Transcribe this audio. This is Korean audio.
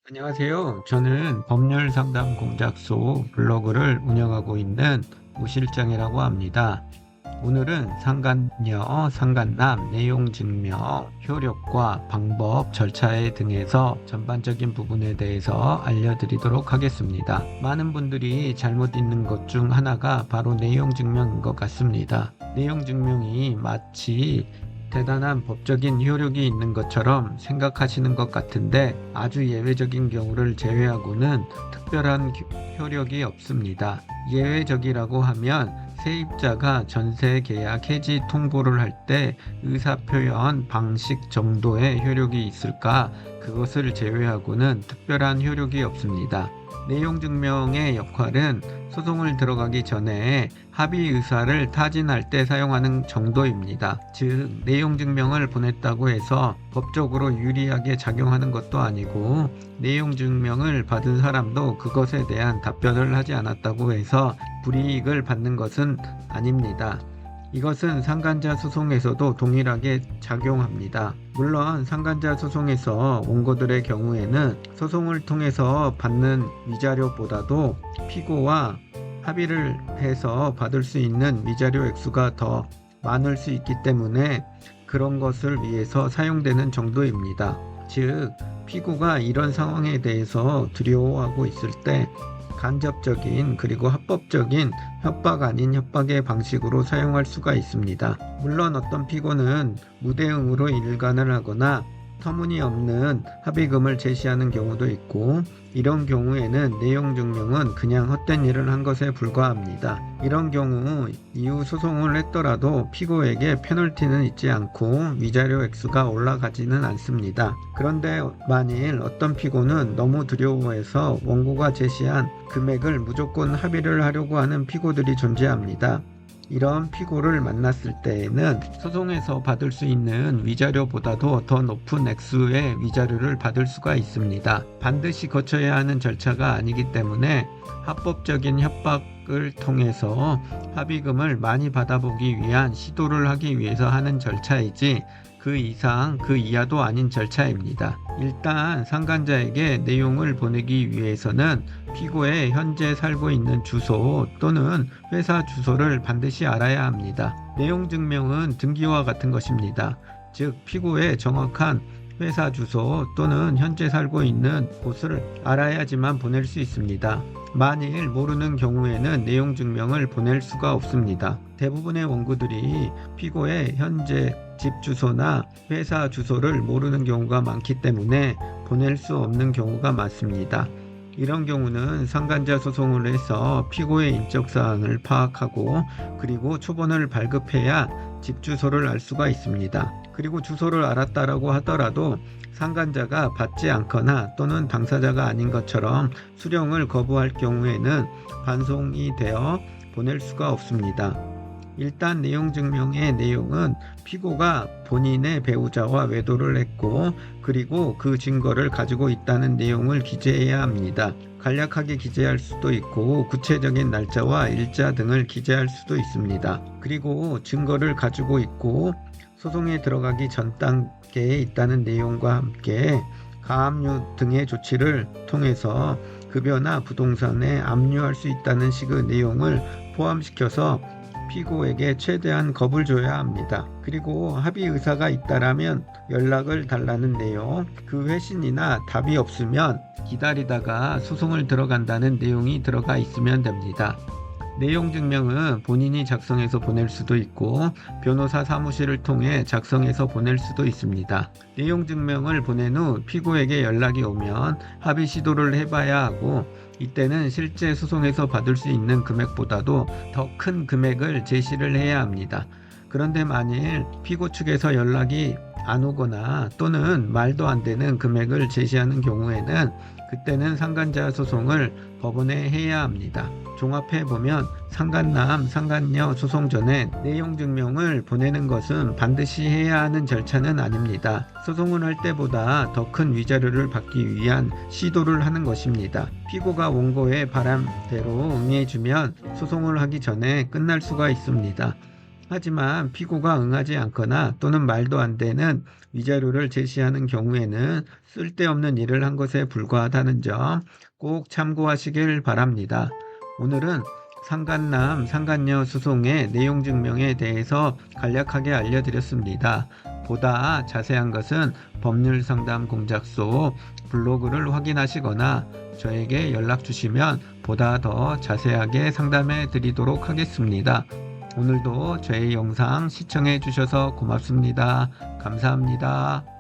안녕하세요. 저는 법률상담공작소 블로그를 운영하고 있는 우실장이라고 합니다. 오늘은 상간녀, 상간남, 내용증명, 효력과 방법, 절차에 등에서 전반적인 부분에 대해서 알려드리도록 하겠습니다. 많은 분들이 잘못 읽는 것 중 하나가 바로 내용증명인 것 같습니다. 내용증명이 마치 대단한 법적인 효력이 있는 것처럼 생각하시는 것 같은데 아주 예외적인 경우를 제외하고는 특별한 효력이 없습니다. 예외적이라고 하면 세입자가 전세 계약 해지 통보를 할 때 의사표현 방식 정도의 효력이 있을까? 그것을 제외하고는 특별한 효력이 없습니다. 내용 증명의 역할은 소송을 들어가기 전에 합의 의사를 타진할 때 사용하는 정도입니다. 즉, 내용 증명을 보냈다고 해서 법적으로 유리하게 작용하는 것도 아니고 내용 증명을 받은 사람도 그것에 대한 답변을 하지 않았다고 해서 불이익을 받는 것은 아닙니다. 이것은 상간자 소송에서도 동일하게 작용합니다. 물론 상간자 소송에서 원고들의 경우에는 소송을 통해서 받는 위자료보다도 피고와 합의를 해서 받을 수 있는 위자료 액수가 더 많을 수 있기 때문에 그런 것을 위해서 사용되는 정도입니다. 즉, 피고가 이런 상황에 대해서 두려워하고 있을 때 간접적인 그리고 합법적인 협박 아닌 협박의 방식으로 사용할 수가 있습니다. 물론 어떤 피고는 무대응으로 일관을 하거나 터무니없는 합의금을 제시하는 경우도 있고, 이런 경우에는 내용 증명은 그냥 헛된 일을 한 것에 불과합니다. 이런 경우 이후 소송을 했더라도 피고에게 페널티는 있지 않고 위자료 액수가 올라가지는 않습니다. 그런데 만일 어떤 피고는 너무 두려워해서 원고가 제시한 금액을 무조건 합의를 하려고 하는 피고들이 존재합니다. 이런 피고를 만났을 때에는 소송에서 받을 수 있는 위자료보다도 더 높은 액수의 위자료를 받을 수가 있습니다. 반드시 거쳐야 하는 절차가 아니기 때문에 합법적인 협박을 통해서 합의금을 많이 받아보기 위한 시도를 하기 위해서 하는 절차이지 그 이상 그 이하도 아닌 절차입니다. 일단 상간자에게 내용을 보내기 위해서는 피고의 현재 살고 있는 주소 또는 회사 주소를 반드시 알아야 합니다. 내용 증명은 등기와 같은 것입니다. 즉, 피고의 정확한 회사 주소 또는 현재 살고 있는 곳을 알아야지만 보낼 수 있습니다. 만일 모르는 경우에는 내용 증명을 보낼 수가 없습니다. 대부분의 원고들이 피고의 현재 집 주소나 회사 주소를 모르는 경우가 많기 때문에 보낼 수 없는 경우가 많습니다. 이런 경우는 상간자 소송을 해서 피고의 인적사항을 파악하고 그리고 초본을 발급해야 집 주소를 알 수가 있습니다. 그리고 주소를 알았다라고 하더라도 상간자가 받지 않거나 또는 당사자가 아닌 것처럼 수령을 거부할 경우에는 반송이 되어 보낼 수가 없습니다. 일단 내용 증명의 내용은 피고가 본인의 배우자와 외도를 했고 그리고 그 증거를 가지고 있다는 내용을 기재해야 합니다. 간략하게 기재할 수도 있고 구체적인 날짜와 일자 등을 기재할 수도 있습니다. 그리고 증거를 가지고 있고 소송에 들어가기 전 단계에 있다는 내용과 함께 가압류 등의 조치를 통해서 급여나 부동산에 압류할 수 있다는 식의 내용을 포함시켜서 피고에게 최대한 겁을 줘야 합니다. 그리고 합의 의사가 있다라면 연락을 달라는 내용, 그 회신이나 답이 없으면 기다리다가 소송을 들어간다는 내용이 들어가 있으면 됩니다. 내용 증명은 본인이 작성해서 보낼 수도 있고 변호사 사무실을 통해 작성해서 보낼 수도 있습니다. 내용 증명을 보낸 후 피고에게 연락이 오면 합의 시도를 해봐야 하고 이때는 실제 소송에서 받을 수 있는 금액보다도 더 큰 금액을 제시를 해야 합니다. 그런데 만일 피고 측에서 연락이 안 오거나 또는 말도 안 되는 금액을 제시하는 경우에는 그때는 상간자 소송을 법원에 해야 합니다. 종합해보면 상간남, 상간녀 소송 전에 내용 증명을 보내는 것은 반드시 해야 하는 절차는 아닙니다. 소송을 할 때보다 더 큰 위자료를 받기 위한 시도를 하는 것입니다. 피고가 원고의 바람대로 응해주면 소송을 하기 전에 끝날 수가 있습니다. 하지만 피고가 응하지 않거나 또는 말도 안 되는 위자료를 제시하는 경우에는 쓸데없는 일을 한 것에 불과하다는 점 꼭 참고하시길 바랍니다. 오늘은 상간남, 상간녀 수송의 내용 증명에 대해서 간략하게 알려드렸습니다. 보다 자세한 것은 법률상담공작소 블로그를 확인하시거나 저에게 연락 주시면 보다 더 자세하게 상담해 드리도록 하겠습니다. 오늘도 저의 영상 시청해 주셔서 고맙습니다. 감사합니다.